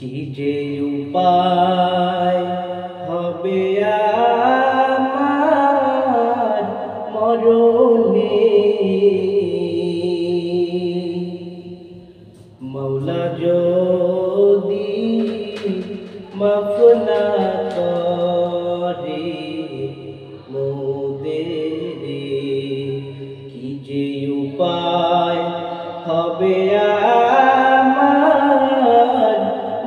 কি যে উপায় হবে আমার মরণে, মৌলা যদি মাফ না করে মোদের, কি যে উপায় হবে আমার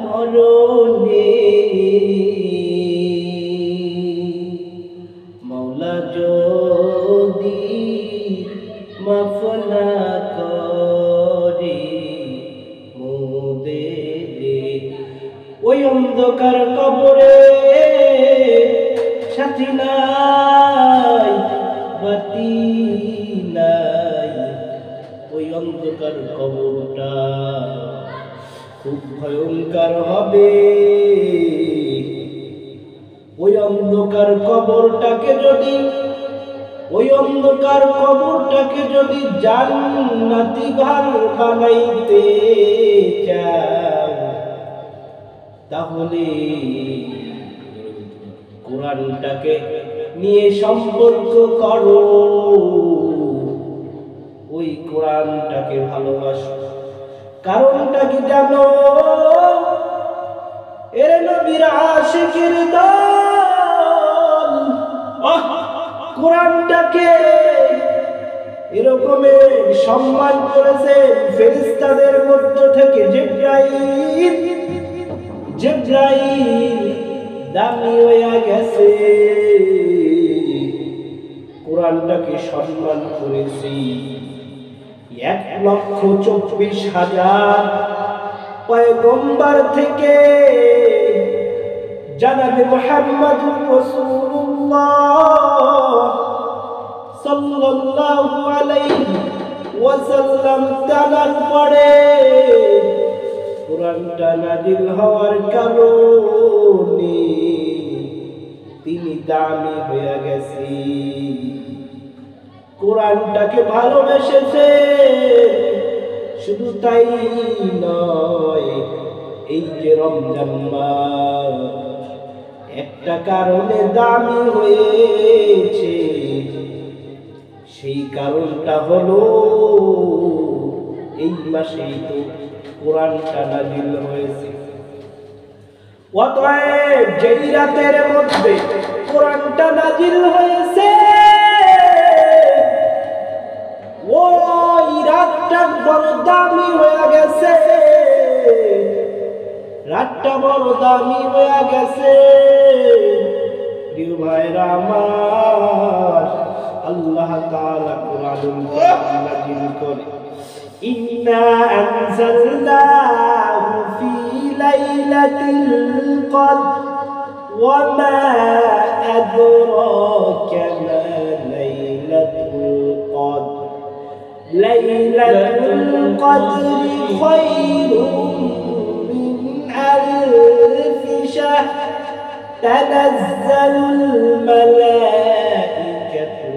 মরণে, মৌলা যদি মাফ না করে মোদের, ওই অন্ধকার কবরে সাথী নাই বাতি নাই, ওই অন্ধকার কবরটা খুব ভয়ঙ্কর হবে। ওই অন্ধকার কবরটাকে যদি জান্নাতি ঘর বানাইতে চাও, তাহলে কোরআনটাকে নিয়ে সম্পর্ক করো, ওই কোরআনটাকে ভালোবাসো। কারণটা কি জানো? এর নবীর আশিকের দল কোরআনটাকে এরকমের সম্মান করেছে, ফেরেশতাদের মধ্য থেকে জিবরাইল দামি হয়ে গেছে, কোরআনটাকে সম্মান করেছি। 1,24,000 পয়গম্বর থেকে জনাবে মুহাম্মদুর রাসূলুল্লাহ সাল্লাল্লাহু আলাইহি ওয়াসাল্লাম তাআলার পরে কোরআনটা নাযিল হওয়ার কারণে তিনি দামি হয়ে গেছেন। কোরআনটাকে ভালোবেসেছে, শুধু তাই নয়, এই যে রমজান মাস একটা কারণে দামি হয়েছে, সেই কারণটা হলো এই মাসেই তো কোরআনটা নাযিল হয়েছে। অতএব যেই রাতের মধ্যে কোরআনটা নাযিল হয়েছে, ওই রাতটা বড় দামি হয়ে গেছে, রাতটা বড় দামি হয়ে গেছে। প্রিয় ভাইরা আমার, আল্লাহ তাআলা কোরআনুল কারীম নাযিল করে, ইন্না আনজালনাহু ফি লাইলাতিল কদর ওয়া মা আদরাকা মা লাইলাতুল কদর, লাইলাতুল কদরি খায়রুম মিন আলফি শাহর, তানাজ্জালুল মালাইকাতু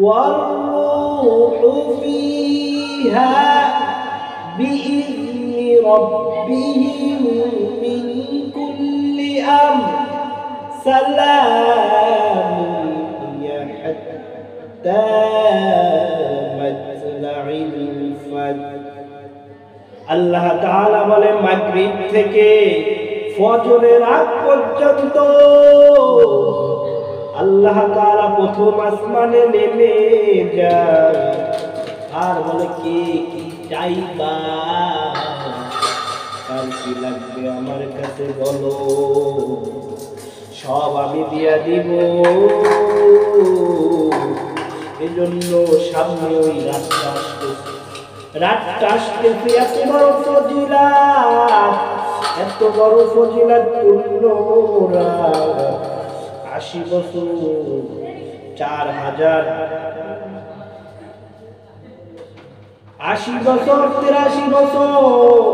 ওয়ার-রূহু ফিহা বিইذনি রাব্বিহিম মিন কুল্লি আমর, সালামুন হিয়া হাত্তা মাতলাইল ফাজর। আল্লাহ তাআলা বলে, মাগরিব থেকে ফজরের আগ পর্যন্ত আল্লাহ তাআলা প্রথম আসমানে নেমে যায় আর বলে, কে কি চাইবা, কার কি লাগবে আমার কাছে বলো, সব আমি দিয়া দিব। এজন্য সামনে ওই রাতটা আসতেছে, এত বড় ফজিলাত পূর্ণ রাত, 80 বছর 83 বছর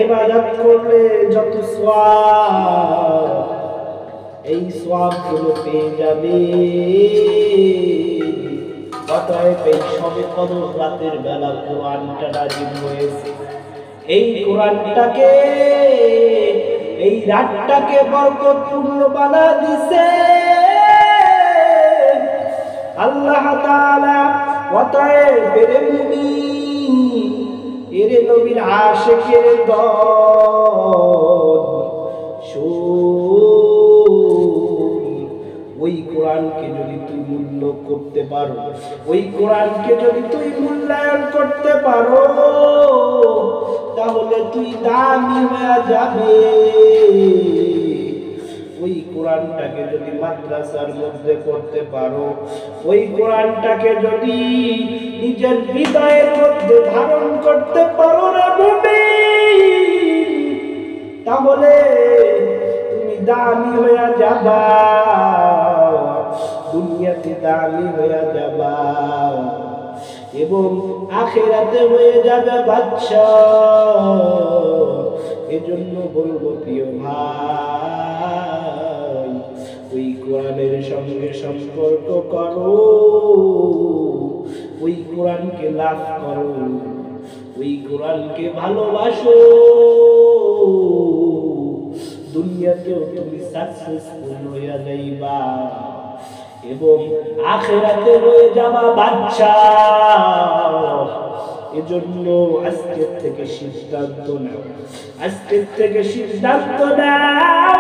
ইবাদত করলে যত সওয়াব, এই সওয়াবগুলো পেয়ে যাবে। অতএব এই সবে কদর রাতের বেলা কোরআনটা নাযিল হয়েছে। এই কোরআনটাকে, এই রাতটাকে বরকতপূর্ণ বানা দিছে আল্লাহ তাআলা। অতএব এরে মুমিন, এরে নবীর আশিকের দল, ওই কোরআনকে যদি তুই মূল্য করতে পারো, ওই কোরআনকে যদি তুই মূল্যায়ন করতে পারো, তাহলে তুই দামি হয়ে যাবে। ওই কোরআনটাকে যদি মাদ্রাসার মধ্যে পড়তে পারো, ওই কোরআনটাকে যদি নিজের হৃদয়ের মধ্যে ধারণ করতে পারো রে মুমিন, তাহলে তুমি দামি হয়ে যাবা, দুনিয়াতে দামি হয়ে যাবা এবং আখিরাতে হয়ে যাবে বাদশাহ। এজন্য বলবো প্রিয় ভাই, ওই কোরআনের সঙ্গে সম্পর্ক করো, ওই কোরআনকে লাভ করো, ওই কোরআনকে ভালোবাসো, দুনিয়াতেও তুমি সাকসেসফুল হয়ে যাইবা এবং আখিরাতে হয়ে যাবা বাদশাহ। এজন্য আজকের থেকে সিদ্ধান্ত নাও, আজকের থেকে সিদ্ধান্ত নাও,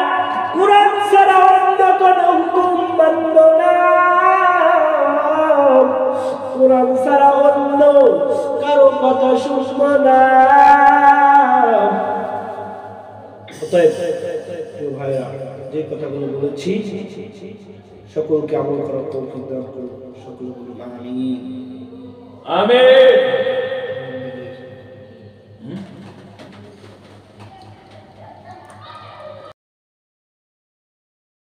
কোরআন ছাড়া অন্য কোনো হুকুম মানব না, কোরআন ছাড়া অন্য কারো কথা শুনব না। অতএব প্রিয় ভাইরা, যে কথাগুলো বলেছি সকলকে আমল করার তৌফিক দান করুন। সকলে বলুন আমিন। আমিন।